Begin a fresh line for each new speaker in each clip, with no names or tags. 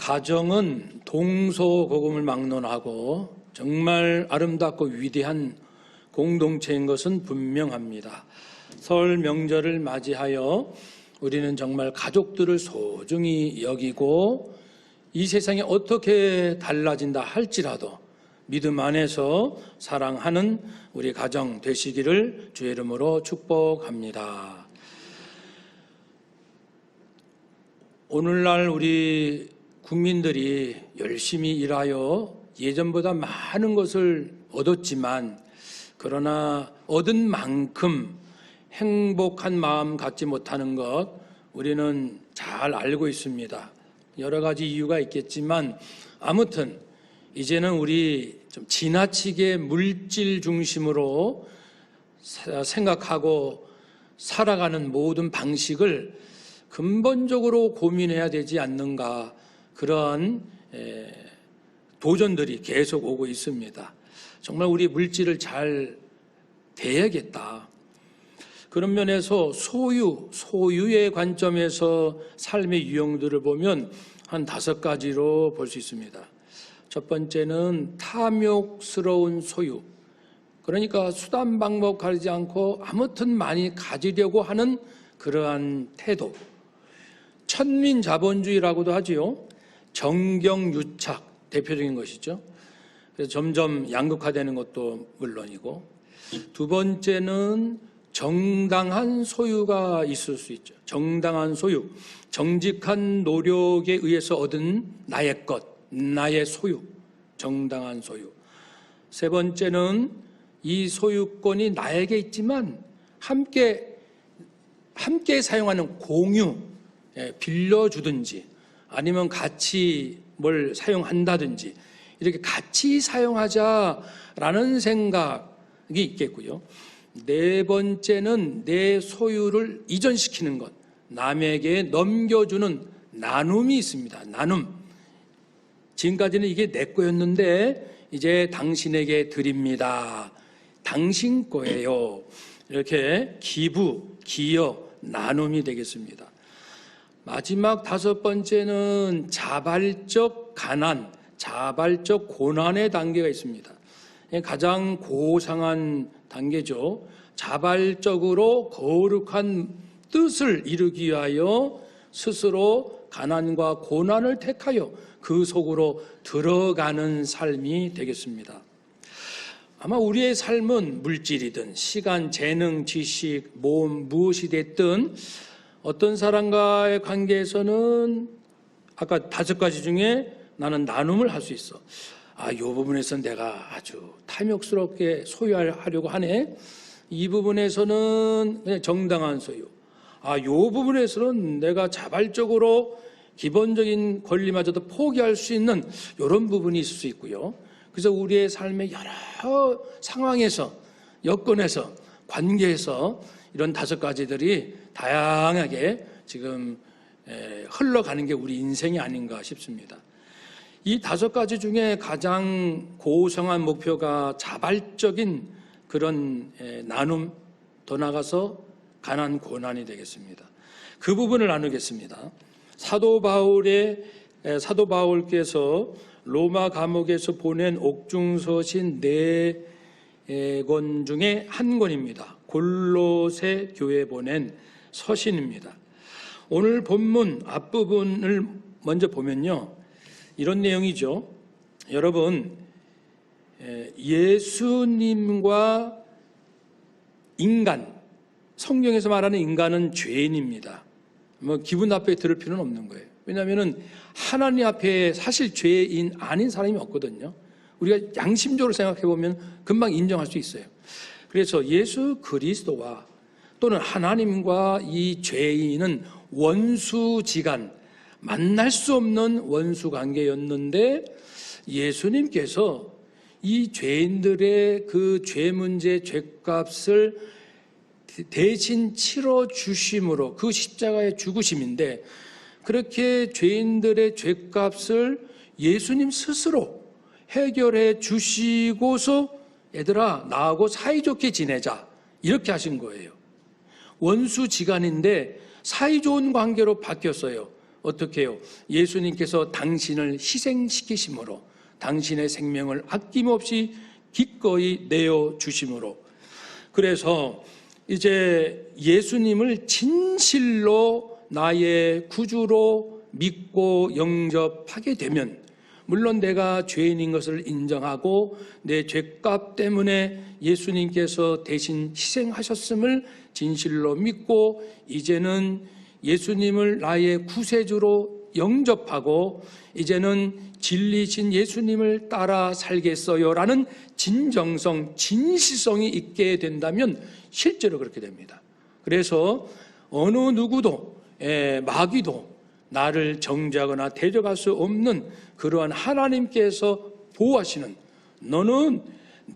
가정은 동서고금을 막론하고 정말 아름답고 위대한 공동체인 것은 분명합니다. 설 명절을 맞이하여 우리는 정말 가족들을 소중히 여기고 이 세상이 어떻게 달라진다 할지라도 믿음 안에서 사랑하는 우리 가정 되시기를 주의 이름으로 축복합니다. 오늘날 우리 국민들이 열심히 일하여 예전보다 많은 것을 얻었지만 그러나 얻은 만큼 행복한 마음 갖지 못하는 것 우리는 잘 알고 있습니다. 여러 가지 이유가 있겠지만 아무튼 이제는 우리 좀 지나치게 물질 중심으로 생각하고 살아가는 모든 방식을 근본적으로 고민해야 되지 않는가, 그런 도전들이 계속 오고 있습니다. 정말 우리 물질을 잘 대해야겠다. 그런 면에서 소유의 관점에서 삶의 유형들을 보면 한 5가지로 볼 수 있습니다. 첫 번째는 탐욕스러운 소유. 그러니까 수단 방법 가리지 않고 아무튼 많이 가지려고 하는 그러한 태도. 천민자본주의라고도 하지요. 정경유착 대표적인 것이죠. 그래서 점점 양극화되는 것도 물론이고, 두 번째는 정당한 소유가 있을 수 있죠. 정당한 소유, 정직한 노력에 의해서 얻은 나의 것, 나의 소유, 정당한 소유. 세 번째는 이 소유권이 나에게 있지만 함께 사용하는 공유, 빌려주든지 아니면 같이 뭘 사용한다든지 이렇게 같이 사용하자라는 생각이 있겠고요. 네 번째는 내 소유를 이전시키는 것, 남에게 넘겨주는 나눔이 있습니다. 나눔. 지금까지는 이게 내 거였는데 이제 당신에게 드립니다. 당신 거예요. 이렇게 기부, 기여, 나눔이 되겠습니다. 마지막 5번째는 자발적 가난, 자발적 고난의 단계가 있습니다. 가장 고상한 단계죠. 자발적으로 거룩한 뜻을 이루기 위하여 스스로 가난과 고난을 택하여 그 속으로 들어가는 삶이 되겠습니다. 아마 우리의 삶은 물질이든 시간, 재능, 지식, 모험 무엇이 됐든 어떤 사람과의 관계에서는 아까 5가지 중에 나는 나눔을 할 수 있어. 이 부분에서 내가 아주 탐욕스럽게 소유하려고 하네. 이 부분에서는 그냥 정당한 소유. 이 부분에서는 내가 자발적으로 기본적인 권리마저도 포기할 수 있는 이런 부분이 있을 수 있고요. 그래서 우리의 삶의 여러 상황에서, 여건에서, 관계에서 이런 5가지들이 다양하게 지금 흘러가는 게 우리 인생이 아닌가 싶습니다. 이 5가지 중에 가장 고상한 목표가 자발적인 그런 나눔, 더 나아가서 가난, 고난이 되겠습니다. 그 부분을 나누겠습니다. 사도 바울께서 로마 감옥에서 보낸 옥중서신 4권 중에 한 권입니다. 골로새 교회에 보낸 서신입니다. 오늘 본문 앞부분을 먼저 보면요, 이런 내용이죠. 여러분, 예수님과 인간, 성경에서 말하는 인간은 죄인입니다. 기분 나쁘게 들을 필요는 없는 거예요. 왜냐하면 하나님 앞에 사실 죄인 아닌 사람이 없거든요. 우리가 양심적으로 생각해 보면 금방 인정할 수 있어요. 그래서 예수 그리스도와 또는 하나님과 이 죄인은 원수지간, 만날 수 없는 원수 관계였는데 예수님께서 이 죄인들의 그 죄 문제, 죄값을 대신 치러 주심으로, 그 십자가의 죽으심인데, 그렇게 죄인들의 죄값을 예수님 스스로 해결해 주시고서 얘들아 나하고 사이좋게 지내자 이렇게 하신 거예요. 원수지간인데 사이좋은 관계로 바뀌었어요. 어떻게 해요? 예수님께서 당신을 희생시키심으로, 당신의 생명을 아낌없이 기꺼이 내어주심으로. 그래서 이제 예수님을 진실로 나의 구주로 믿고 영접하게 되면, 물론 내가 죄인인 것을 인정하고 내 죄값 때문에 예수님께서 대신 희생하셨음을 진실로 믿고 이제는 예수님을 나의 구세주로 영접하고 이제는 진리신 예수님을 따라 살겠어요라는 진정성, 진실성이 있게 된다면 실제로 그렇게 됩니다. 그래서 어느 누구도, 마귀도 나를 정죄하거나 대적할 수 없는 그러한 하나님께서 보호하시는, 너는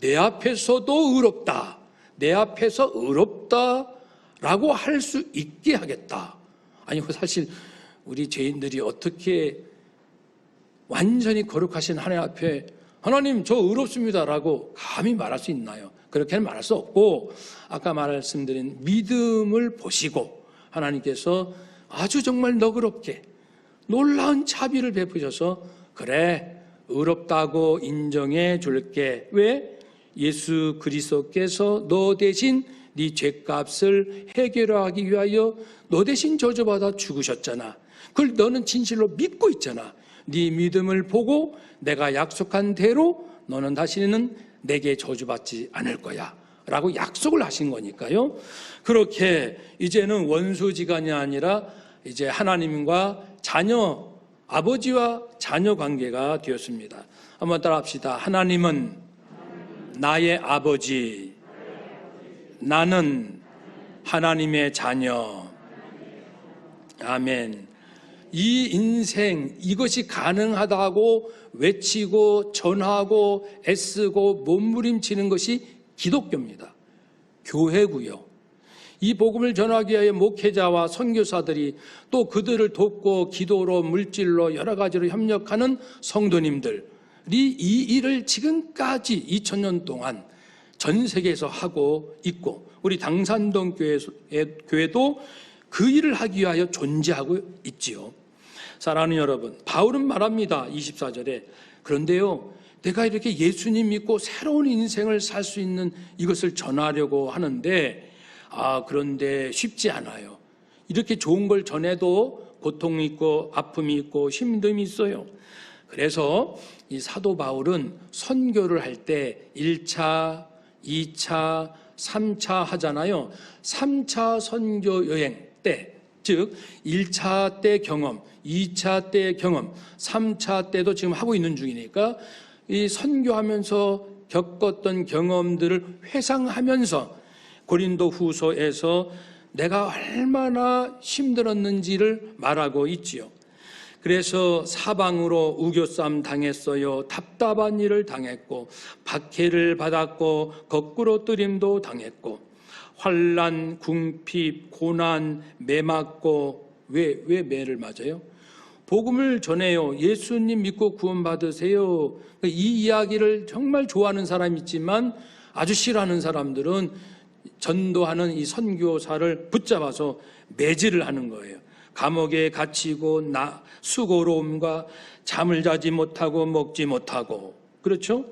내 앞에서도 의롭다, 내 앞에서 의롭다라고 할 수 있게 하겠다. 아니, 사실 우리 죄인들이 어떻게 완전히 거룩하신 하나님 앞에 하나님 저 의롭습니다라고 감히 말할 수 있나요? 그렇게는 말할 수 없고, 아까 말씀드린 믿음을 보시고 하나님께서 아주 정말 너그럽게 놀라운 자비를 베푸셔서 그래, 의롭다고 인정해 줄게. 왜? 예수 그리스도께서 너 대신 네 죄값을 해결하기 위하여 너 대신 저주받아 죽으셨잖아. 그걸 너는 진실로 믿고 있잖아. 네 믿음을 보고 내가 약속한 대로 너는 다시는 내게 저주받지 않을 거야 라고 약속을 하신 거니까요. 그렇게 이제는 원수지간이 아니라 이제 하나님과 자녀, 아버지와 자녀 관계가 되었습니다. 한번 따라 합시다. 하나님은 나의 아버지, 나는 하나님의 자녀. 아멘. 이 인생, 이것이 가능하다고 외치고 전하고 애쓰고 몸부림치는 것이 기독교입니다. 교회고요. 이 복음을 전하기 위하여 목회자와 선교사들이, 또 그들을 돕고 기도로 물질로 여러 가지로 협력하는 성도님들이 이 일을 지금까지 2000년 동안 전 세계에서 하고 있고, 우리 당산동 교회도 그 일을 하기 위하여 존재하고 있지요. 사랑하는 여러분, 바울은 말합니다. 24절에 그런데요, 내가 이렇게 예수님 믿고 새로운 인생을 살 수 있는 이것을 전하려고 하는데 그런데 쉽지 않아요. 이렇게 좋은 걸 전해도 고통이 있고 아픔이 있고 힘듦이 있어요. 그래서 이 사도 바울은 선교를 할 때 1차, 2차, 3차 하잖아요. 3차 선교 여행 때, 즉 1차 때 경험, 2차 때 경험, 3차 때도 지금 하고 있는 중이니까 이 선교하면서 겪었던 경험들을 회상하면서 고린도 후서에서 내가 얼마나 힘들었는지를 말하고 있지요. 그래서 사방으로 우겨쌈 당했어요. 답답한 일을 당했고, 박해를 받았고, 거꾸로 뜨림도 당했고, 환난, 궁핍, 고난, 매 맞고. 왜 매를 맞아요? 복음을 전해요. 예수님 믿고 구원받으세요. 이 이야기를 정말 좋아하는 사람이 있지만 아주 싫어하는 사람들은 전도하는 이 선교사를 붙잡아서 매질을 하는 거예요. 감옥에 갇히고 수고로움과 잠을 자지 못하고 먹지 못하고. 그렇죠?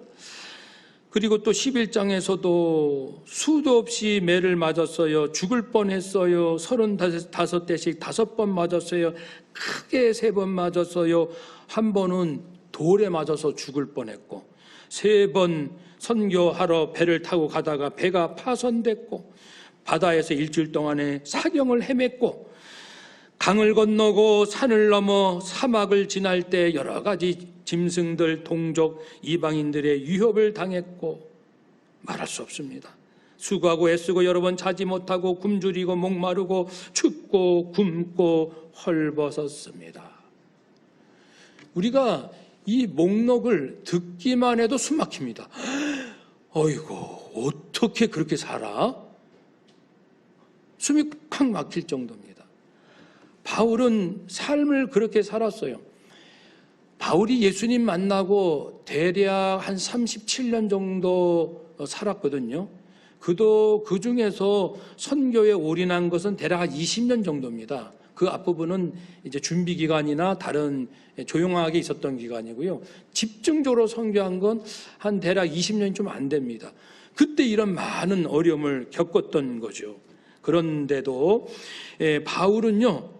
그리고 또 11장에서도 수도 없이 매를 맞았어요. 죽을 뻔했어요. 35대씩 5번 맞았어요. 크게 3번 맞았어요. 한 번은 돌에 맞아서 죽을 뻔했고, 3번 선교하러 배를 타고 가다가 배가 파손됐고, 바다에서 일주일 동안에 사경을 헤맸고, 강을 건너고 산을 넘어 사막을 지날 때 여러 가지 짐승들, 동족, 이방인들의 위협을 당했고, 말할 수 없습니다. 수고하고 애쓰고 여러 번 자지 못하고 굶주리고 목마르고 춥고 굶고 헐벗었습니다. 우리가 이 목록을 듣기만 해도 숨 막힙니다. 어이구, 어떻게 그렇게 살아? 숨이 콱 막힐 정도입니다. 바울은 삶을 그렇게 살았어요. 바울이 예수님 만나고 대략 한 37년 정도 살았거든요. 그도 그 중에서 선교에 올인한 것은 대략 한 20년 정도입니다. 그 앞부분은 이제 준비 기간이나 다른 조용하게 있었던 기간이고요. 집중적으로 선교한 건 한 대략 20년이 좀 안 됩니다. 그때 이런 많은 어려움을 겪었던 거죠. 그런데도 바울은요,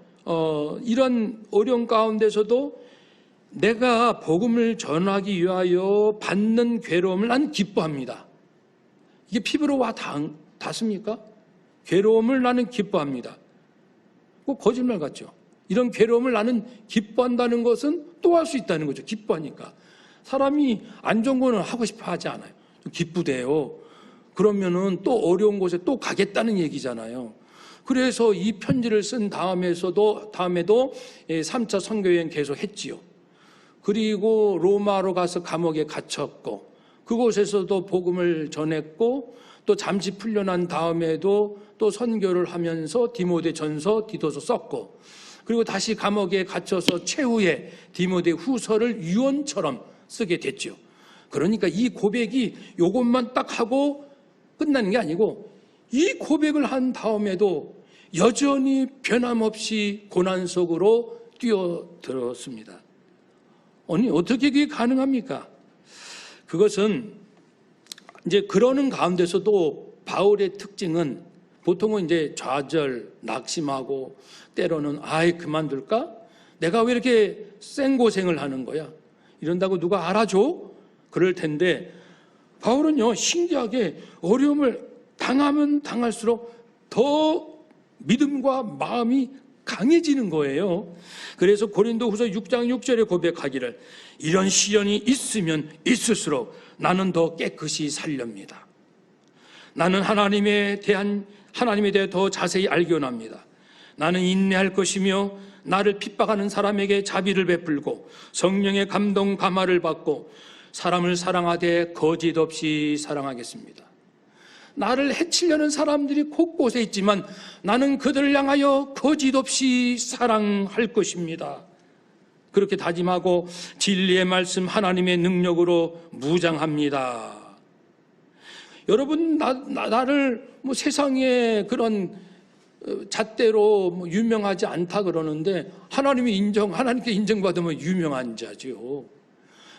이런 어려움 가운데서도 내가 복음을 전하기 위하여 받는 괴로움을 나는 기뻐합니다. 이게 피부로 와 닿습니까? 괴로움을 나는 기뻐합니다. 꼭 거짓말 같죠? 이런 괴로움을 나는 기뻐한다는 것은 또 할 수 있다는 거죠. 기뻐하니까. 사람이 안 좋은 거는 하고 싶어 하지 않아요. 기쁘대요. 그러면은 또 어려운 곳에 또 가겠다는 얘기잖아요. 그래서 이 편지를 쓴 다음에도 3차 선교여행 계속 했지요. 그리고 로마로 가서 감옥에 갇혔고, 그곳에서도 복음을 전했고, 또 잠시 풀려난 다음에도 또 선교를 하면서 디모데전서, 디도서 썼고, 그리고 다시 감옥에 갇혀서 최후에 디모데 후서를 유언처럼 쓰게 됐죠. 그러니까 이 고백이 이것만 딱 하고 끝나는 게 아니고, 이 고백을 한 다음에도 여전히 변함없이 고난 속으로 뛰어들었습니다. 아니, 어떻게 그게 가능합니까? 그것은 이제 그러는 가운데서도 바울의 특징은 보통은 이제 좌절, 낙심하고 때로는 아이 그만둘까? 내가 왜 이렇게 생고생을 하는 거야? 이런다고 누가 알아줘? 그럴 텐데 바울은요, 신기하게 어려움을 당하면 당할수록 더 믿음과 마음이 강해지는 거예요. 그래서 고린도후서 6장 6절에 고백하기를 이런 시련이 있으면 있을수록 나는 더 깨끗이 살렵니다. 나는 하나님에 대해 더 자세히 알기 원합니다. 나는 인내할 것이며 나를 핍박하는 사람에게 자비를 베풀고 성령의 감동 감화를 받고 사람을 사랑하되 거짓 없이 사랑하겠습니다. 나를 해치려는 사람들이 곳곳에 있지만 나는 그들을 향하여 거짓 없이 사랑할 것입니다. 그렇게 다짐하고 진리의 말씀 하나님의 능력으로 무장합니다. 여러분, 나를 뭐 세상에 그런 잣대로 뭐 유명하지 않다 그러는데 하나님께 인정받으면 유명한 자죠.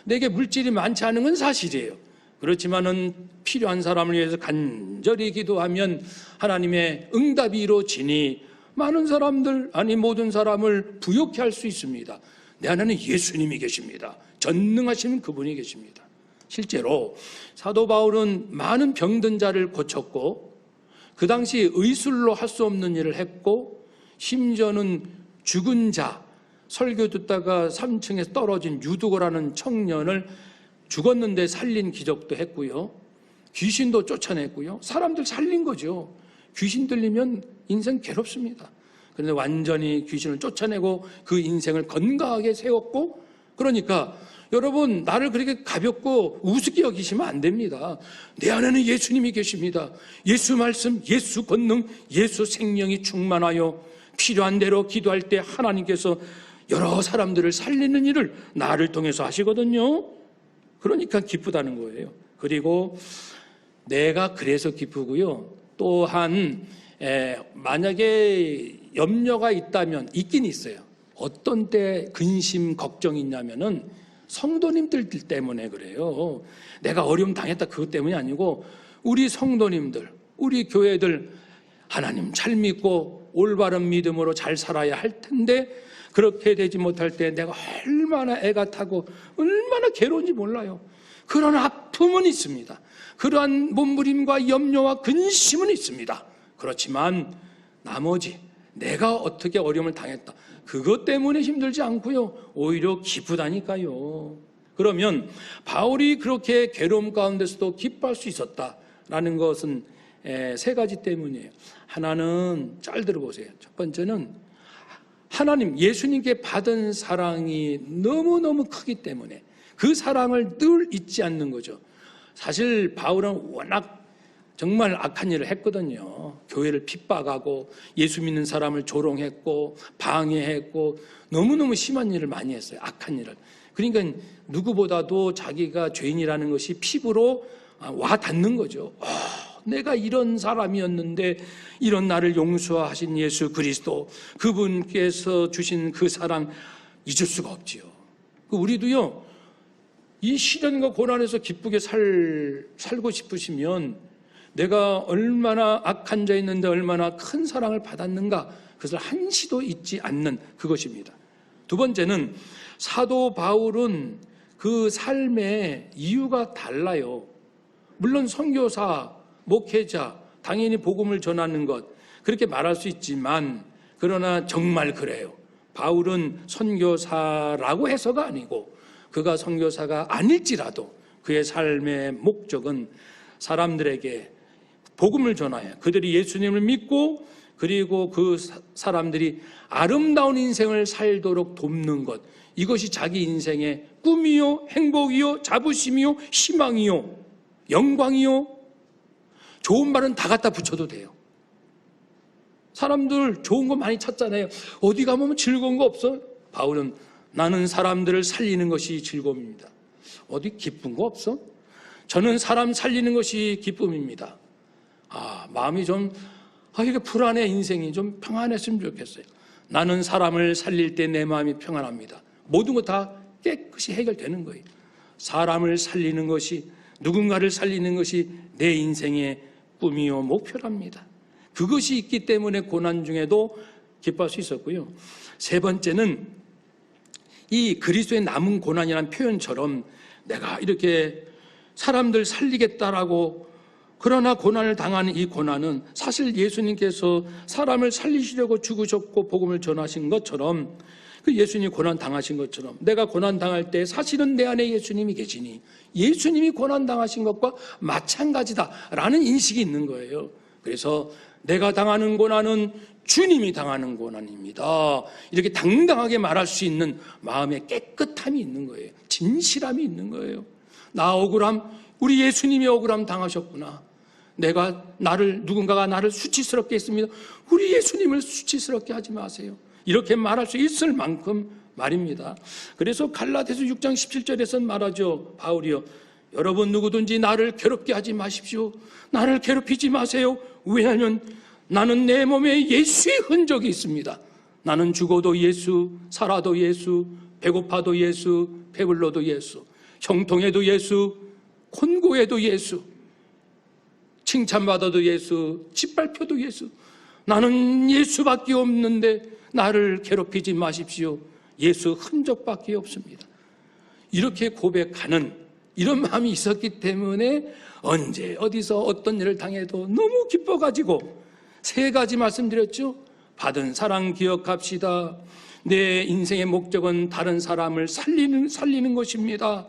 내게 물질이 많지 않은 건 사실이에요. 그렇지만은 필요한 사람을 위해서 간절히 기도하면 하나님의 응답이 이루어지니 많은 사람들, 아니 모든 사람을 부욕케 할 수 있습니다. 내 안에는 예수님이 계십니다. 전능하신 그분이 계십니다. 실제로 사도 바울은 많은 병든 자를 고쳤고 그 당시 의술로 할 수 없는 일을 했고 심지어는 죽은 자, 설교 듣다가 3층에서 떨어진 유두고라는 청년을 죽었는데 살린 기적도 했고요. 귀신도 쫓아냈고요. 사람들 살린 거죠. 귀신 들리면 인생 괴롭습니다. 그런데 완전히 귀신을 쫓아내고 그 인생을 건강하게 세웠고, 그러니까 여러분, 나를 그렇게 가볍고 우습게 여기시면 안 됩니다. 내 안에는 예수님이 계십니다. 예수 말씀, 예수 권능, 예수 생명이 충만하여 필요한 대로 기도할 때 하나님께서 여러 사람들을 살리는 일을 나를 통해서 하시거든요. 그러니까 기쁘다는 거예요. 그리고 내가 그래서 기쁘고요. 또한 만약에 염려가 있다면 있긴 있어요. 어떤 때 근심, 걱정이 있냐면은 성도님들 때문에 그래요. 내가 어려움 당했다 그것 때문이 아니고 우리 성도님들, 우리 교회들 하나님 잘 믿고 올바른 믿음으로 잘 살아야 할 텐데 그렇게 되지 못할 때 내가 얼마나 애가 타고 얼마나 괴로운지 몰라요. 그런 아픔은 있습니다. 그러한 몸부림과 염려와 근심은 있습니다. 그렇지만 나머지 내가 어떻게 어려움을 당했다 그것 때문에 힘들지 않고요. 오히려 기쁘다니까요. 그러면 바울이 그렇게 괴로움 가운데서도 기뻐할 수 있었다라는 것은 세 가지 때문이에요. 하나는 잘 들어보세요. 첫 번째는 하나님, 예수님께 받은 사랑이 너무너무 크기 때문에 그 사랑을 늘 잊지 않는 거죠. 사실 바울은 워낙 정말 악한 일을 했거든요. 교회를 핍박하고 예수 믿는 사람을 조롱했고 방해했고 너무너무 심한 일을 많이 했어요. 악한 일을. 그러니까 누구보다도 자기가 죄인이라는 것이 피부로 와 닿는 거죠. 내가 이런 사람이었는데 이런 나를 용서하신 예수 그리스도, 그분께서 주신 그 사랑 잊을 수가 없지요. 우리도요, 이 시련과 고난에서 기쁘게 살고 싶으시면 내가 얼마나 악한 자였는데 얼마나 큰 사랑을 받았는가, 그것을 한시도 잊지 않는 그것입니다. 두 번째는 사도 바울은 그 삶의 이유가 달라요. 물론 선교사, 목회자, 당연히 복음을 전하는 것, 그렇게 말할 수 있지만, 그러나 정말 그래요. 바울은 선교사라고 해서가 아니고, 그가 선교사가 아닐지라도 그의 삶의 목적은 사람들에게 복음을 전하여 그들이 예수님을 믿고, 그리고 그 사람들이 아름다운 인생을 살도록 돕는 것, 이것이 자기 인생의 꿈이요, 행복이요, 자부심이요, 희망이요, 영광이요. 좋은 말은 다 갖다 붙여도 돼요. 사람들 좋은 거 많이 찾잖아요. 어디 가면 즐거운 거 없어? 바울은 나는 사람들을 살리는 것이 즐거움입니다. 어디 기쁜 거 없어? 저는 사람 살리는 것이 기쁨입니다. 마음이 좀 이게 불안해. 인생이 좀 평안했으면 좋겠어요. 나는 사람을 살릴 때 내 마음이 평안합니다. 모든 거 다 깨끗이 해결되는 거예요. 사람을 살리는 것이, 누군가를 살리는 것이 내 인생의 꿈이요 목표랍니다. 그것이 있기 때문에 고난 중에도 기뻐할 수 있었고요. 세 번째는 이 그리스도의 남은 고난이라는 표현처럼 내가 이렇게 사람들 살리겠다라고, 그러나 고난을 당하는 이 고난은 사실 예수님께서 사람을 살리시려고 죽으셨고 복음을 전하신 것처럼, 그 예수님이 고난 당하신 것처럼 내가 고난 당할 때 사실은 내 안에 예수님이 계시니 예수님이 고난 당하신 것과 마찬가지다라는 인식이 있는 거예요. 그래서 내가 당하는 고난은 주님이 당하는 고난입니다. 이렇게 당당하게 말할 수 있는 마음의 깨끗함이 있는 거예요. 진실함이 있는 거예요. 나 억울함, 우리 예수님이 억울함 당하셨구나. 누군가가 나를 수치스럽게 했습니다. 우리 예수님을 수치스럽게 하지 마세요. 이렇게 말할 수 있을 만큼 말입니다. 그래서 갈라디아서 6장 17절에서 말하죠. 바울이요, 여러분 누구든지 나를 괴롭게 하지 마십시오. 나를 괴롭히지 마세요. 왜냐하면 나는 내 몸에 예수의 흔적이 있습니다. 나는 죽어도 예수, 살아도 예수, 배고파도 예수, 배불러도 예수, 형통해도 예수, 곤고해도 예수, 칭찬받아도 예수, 짓밟혀도 예수. 나는 예수밖에 없는데 나를 괴롭히지 마십시오. 예수 흔적밖에 없습니다. 이렇게 고백하는 이런 마음이 있었기 때문에 언제 어디서 어떤 일을 당해도 너무 기뻐가지고, 세 가지 말씀드렸죠. 받은 사랑 기억합시다. 내 인생의 목적은 다른 사람을 살리는 것입니다.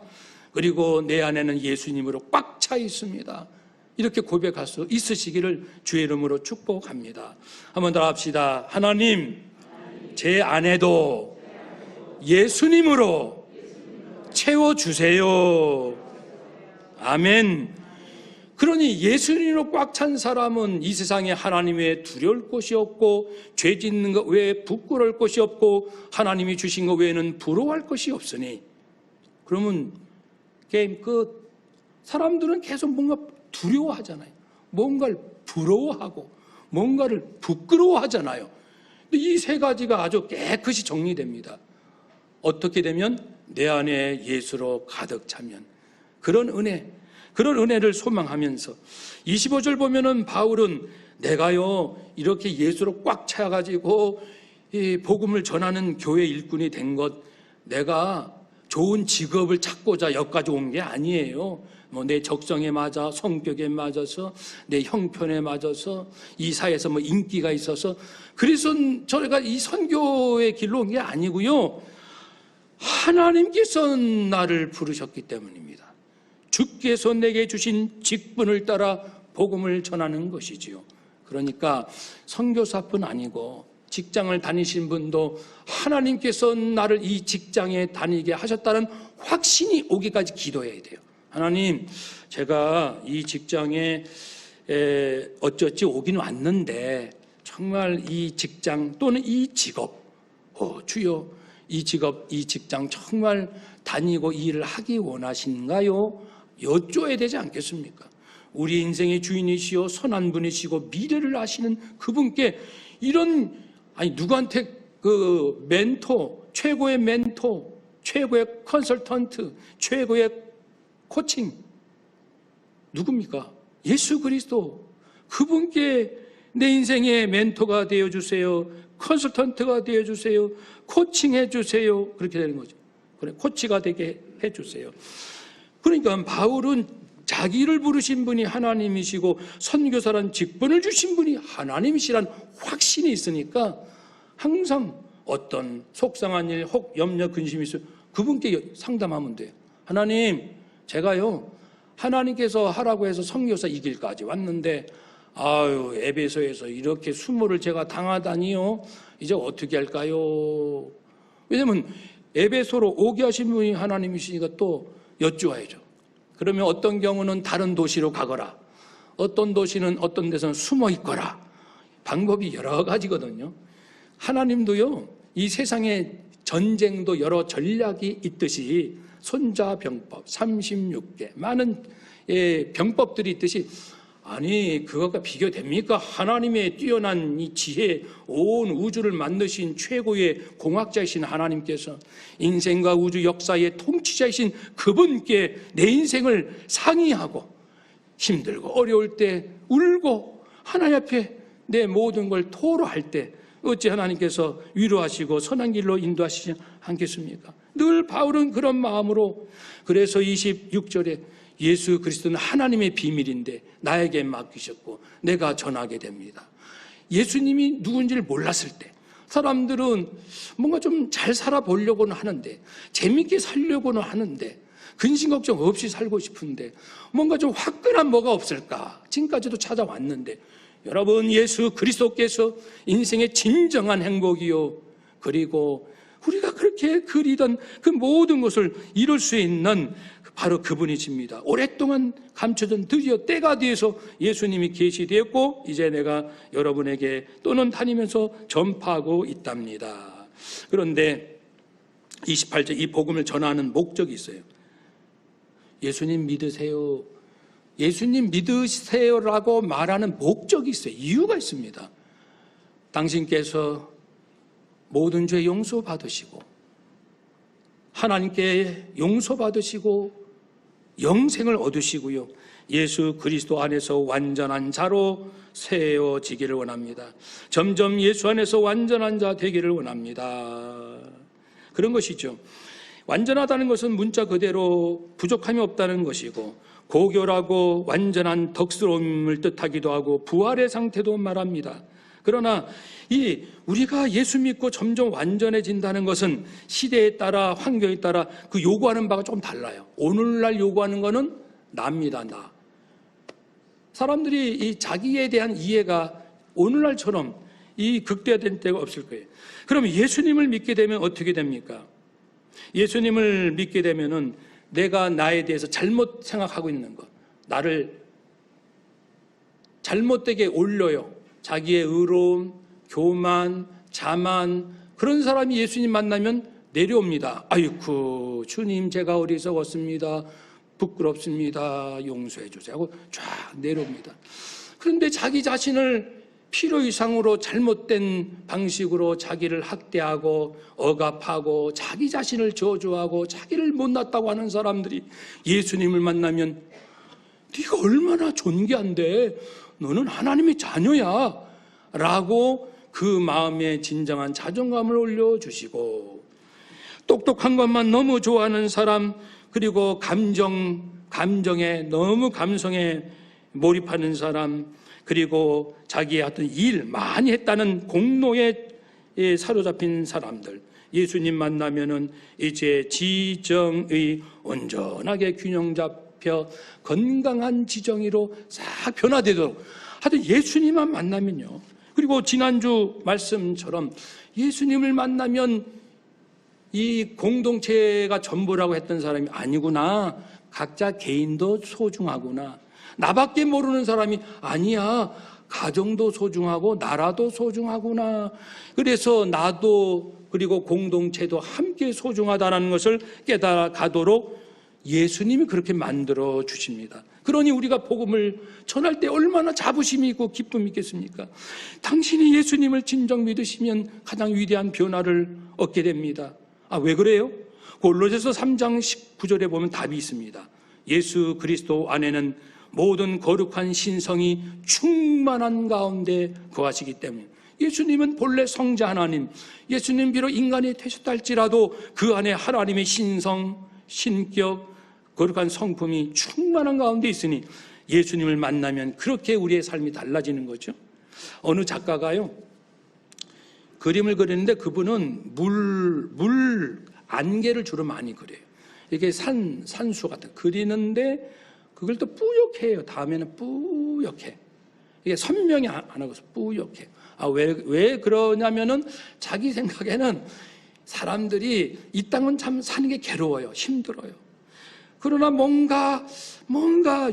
그리고 내 안에는 예수님으로 꽉 차 있습니다. 이렇게 고백할 수 있으시기를 주의 이름으로 축복합니다. 한번 더 합시다. 하나님, 제 안에도 예수님으로 채워주세요. 아멘. 그러니 예수님으로 꽉 찬 사람은 이 세상에 하나님 외에 두려울 것이 없고, 죄 짓는 것 외에 부끄러울 것이 없고, 하나님이 주신 것 외에는 부러워할 것이 없으니, 그러면 게임 끝. 사람들은 계속 뭔가 두려워하잖아요. 뭔가를 부러워하고 뭔가를 부끄러워하잖아요. 근데 이 세 가지가 아주 깨끗이 정리됩니다. 어떻게 되면 내 안에 예수로 가득 차면, 그런 은혜를 소망하면서 25절 보면은 바울은 내가요 이렇게 예수로 꽉 차가지고 이 복음을 전하는 교회 일꾼이 된 것, 내가 좋은 직업을 찾고자 여기까지 온 게 아니에요. 내 적성에 맞아, 성격에 맞아서, 내 형편에 맞아서, 이 사회에서 인기가 있어서, 그래서 저희가 이 선교의 길로 온 게 아니고요. 하나님께서 나를 부르셨기 때문입니다. 주께서 내게 주신 직분을 따라 복음을 전하는 것이지요. 그러니까 선교사뿐 아니고 직장을 다니신 분도 하나님께서 나를 이 직장에 다니게 하셨다는 확신이 오기까지 기도해야 돼요. 하나님, 제가 이 직장에 어쩌지 오긴 왔는데 정말 이 직장 또는 이 직업, 주여, 이 직업, 이 직장 정말 다니고 이 일을 하기 원하신가요? 여쭤야 되지 않겠습니까? 우리 인생의 주인이시요 선한 분이시고 미래를 아시는 그분께 이런, 아니 누구한테 그 최고의 멘토, 최고의 컨설턴트, 최고의 코칭 누굽니까? 예수 그리스도. 그분께 내 인생의 멘토가 되어주세요, 컨설턴트가 되어주세요, 코칭해주세요, 그렇게 되는 거죠. 그래, 코치가 되게 해주세요. 그러니까 바울은 자기를 부르신 분이 하나님이시고 선교사란 직분을 주신 분이 하나님이시란 확신이 있으니까 항상 어떤 속상한 일, 혹 염려, 근심이 있으면 그분께 상담하면 돼요. 하나님, 제가요 하나님께서 하라고 해서 선교사 이 길까지 왔는데 에베소에서 이렇게 수모를 제가 당하다니요, 이제 어떻게 할까요? 왜냐면 에베소로 오게 하신 분이 하나님이시니까 또 여쭈어야죠. 그러면 어떤 경우는 다른 도시로 가거라, 어떤 도시는 어떤 데서는 숨어 있거라, 방법이 여러 가지거든요. 하나님도요 이 세상에 전쟁도 여러 전략이 있듯이 손자병법 36개 많은 병법들이 있듯이, 아니 그것과 비교됩니까? 하나님의 뛰어난 이 지혜, 온 우주를 만드신 최고의 공학자이신 하나님께서 인생과 우주 역사의 통치자이신 그분께 내 인생을 상의하고 힘들고 어려울 때 울고 하나님 앞에 내 모든 걸 토로할 때 어찌 하나님께서 위로하시고 선한 길로 인도하시지 않겠습니까? 늘 바울은 그런 마음으로, 그래서 26절에 예수 그리스도는 하나님의 비밀인데 나에게 맡기셨고 내가 전하게 됩니다. 예수님이 누군지를 몰랐을 때 사람들은 뭔가 좀 잘 살아보려고는 하는데, 재밌게 살려고는 하는데, 근심 걱정 없이 살고 싶은데 뭔가 좀 화끈한 뭐가 없을까 지금까지도 찾아왔는데, 여러분 예수 그리스도께서 인생의 진정한 행복이요, 그리고 우리가 그렇게 그리던 그 모든 것을 이룰 수 있는 바로 그분이십니다. 오랫동안 감춰진 드디어 때가 되어서 예수님이 계시되었고 이제 내가 여러분에게 또는 다니면서 전파하고 있답니다. 그런데 28절 이 복음을 전하는 목적이 있어요. 예수님 믿으세요, 예수님 믿으세요라고 말하는 목적이 있어요. 이유가 있습니다. 당신께서 모든 죄 용서받으시고 하나님께 용서받으시고 영생을 얻으시고요, 예수 그리스도 안에서 완전한 자로 세워지기를 원합니다. 점점 예수 안에서 완전한 자 되기를 원합니다. 그런 것이죠. 완전하다는 것은 문자 그대로 부족함이 없다는 것이고, 고결하고 완전한 덕스러움을 뜻하기도 하고 부활의 상태도 말합니다. 그러나 우리가 예수 믿고 점점 완전해진다는 것은 시대에 따라 환경에 따라 그 요구하는 바가 좀 달라요. 오늘날 요구하는 거는 나입니다. 나. 사람들이 이 자기에 대한 이해가 오늘날처럼 이 극대화된 때가 없을 거예요. 그러면 예수님을 믿게 되면 어떻게 됩니까? 예수님을 믿게 되면은 내가 나에 대해서 잘못 생각하고 있는 것, 나를 잘못되게 올려요. 자기의 의로움, 교만, 자만, 그런 사람이 예수님 만나면 내려옵니다. 아이쿠 주님 제가 어리석었습니다, 부끄럽습니다, 용서해 주세요 하고 쫙 내려옵니다. 그런데 자기 자신을 필요 이상으로 잘못된 방식으로 자기를 학대하고 억압하고 자기 자신을 저주하고 자기를 못났다고 하는 사람들이 예수님을 만나면 네가 얼마나 존귀한데 너는 하나님의 자녀야 라고 그 마음에 진정한 자존감을 올려주시고, 똑똑한 것만 너무 좋아하는 사람, 그리고 감정에 너무 감성에 몰입하는 사람, 그리고 자기의 어떤 일 많이 했다는 공로에 사로잡힌 사람들, 예수님 만나면은 이제 지정의 온전하게 균형 잡혀 건강한 지정의로 싹 변화되도록 하여튼 예수님만 만나면요. 그리고 지난주 말씀처럼 예수님을 만나면 이 공동체가 전부라고 했던 사람이 아니구나, 각자 개인도 소중하구나, 나밖에 모르는 사람이 아니야, 가정도 소중하고 나라도 소중하구나, 그래서 나도 그리고 공동체도 함께 소중하다는 것을 깨달아가도록 예수님이 그렇게 만들어 주십니다. 그러니 우리가 복음을 전할 때 얼마나 자부심이 있고 기쁨이 있겠습니까? 당신이 예수님을 진정 믿으시면 가장 위대한 변화를 얻게 됩니다. 왜 그래요? 골로새서 3장 19절에 보면 답이 있습니다. 예수 그리스도 안에는 모든 거룩한 신성이 충만한 가운데 거하시기 때문에, 예수님은 본래 성자 하나님, 예수님 비록 인간이 되셨다 할지라도 그 안에 하나님의 신성, 신격, 거룩한 성품이 충만한 가운데 있으니 예수님을 만나면 그렇게 우리의 삶이 달라지는 거죠. 어느 작가가요, 그림을 그리는데 그분은 물 안개를 주로 많이 그려요. 이게 산수 같은 그리는데 그걸 또 뿌옇게 해요. 다음에는 뿌옇게. 이게 선명히 안 하고 뿌옇게. 왜 그러냐면은 자기 생각에는 사람들이 이 땅은 참 사는 게 괴로워요. 힘들어요. 그러나 뭔가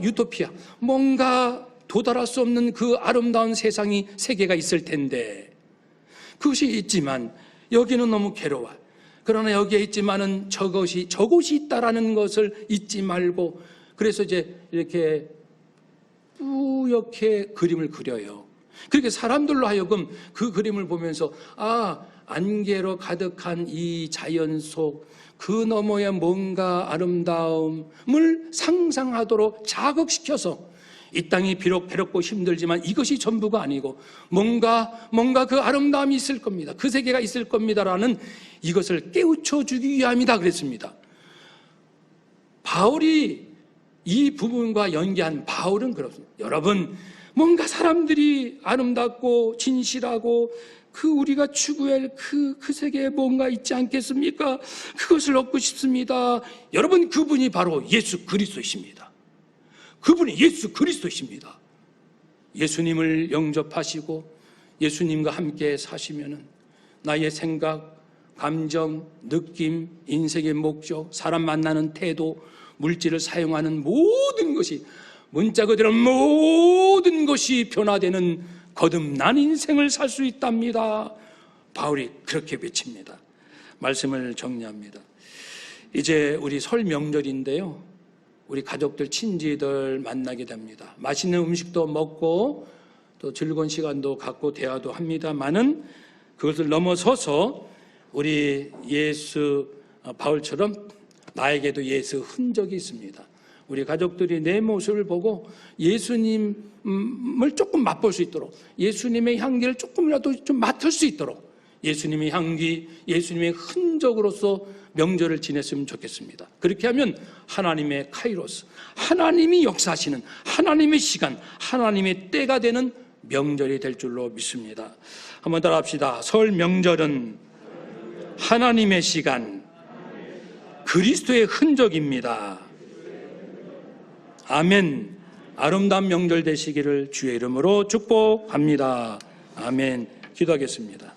유토피아, 뭔가 도달할 수 없는 그 아름다운 세계가 있을 텐데, 그것이 있지만 여기는 너무 괴로워. 그러나 여기에 있지만은 저것이 있다라는 것을 잊지 말고, 그래서 이제 이렇게 뿌옇게 그림을 그려요. 그렇게 사람들로 하여금 그 그림을 보면서 안개로 가득한 이 자연 속 그 너머에 뭔가 아름다움을 상상하도록 자극시켜서, 이 땅이 비록 괴롭고 힘들지만 이것이 전부가 아니고 뭔가 그 아름다움이 있을 겁니다. 그 세계가 있을 겁니다라는 이것을 깨우쳐 주기 위함이다 그랬습니다. 바울이 이 부분과 연계한 바울은 그렇습니다. 여러분, 뭔가 사람들이 아름답고 진실하고 그 우리가 추구할 그 세계에 뭔가 있지 않겠습니까? 그것을 얻고 싶습니다. 여러분, 그분이 바로 예수 그리스도이십니다. 그분이 예수 그리스도이십니다. 예수님을 영접하시고 예수님과 함께 사시면은 나의 생각, 감정, 느낌, 인생의 목적, 사람 만나는 태도, 물질을 사용하는 모든 것이, 문자 그대로 모든 것이 변화되는 거듭난 인생을 살 수 있답니다. 바울이 그렇게 외칩니다. 말씀을 정리합니다. 이제 우리 설 명절인데요, 우리 가족들, 친지들 만나게 됩니다. 맛있는 음식도 먹고 또 즐거운 시간도 갖고 대화도 합니다만은, 그것을 넘어서서 우리 바울처럼 나에게도 예수 흔적이 있습니다. 우리 가족들이 내 모습을 보고 예수님을 조금 맛볼 수 있도록, 예수님의 향기를 조금이라도 좀 맡을 수 있도록, 예수님의 향기, 예수님의 흔적으로서 명절을 지냈으면 좋겠습니다. 그렇게 하면 하나님의 카이로스, 하나님이 역사하시는 하나님의 시간, 하나님의 때가 되는 명절이 될 줄로 믿습니다. 한번 따라 합시다. 설 명절은 하나님의 시간, 그리스도의 흔적입니다. 아멘. 아름다운 명절 되시기를 주의 이름으로 축복합니다. 아멘. 기도하겠습니다.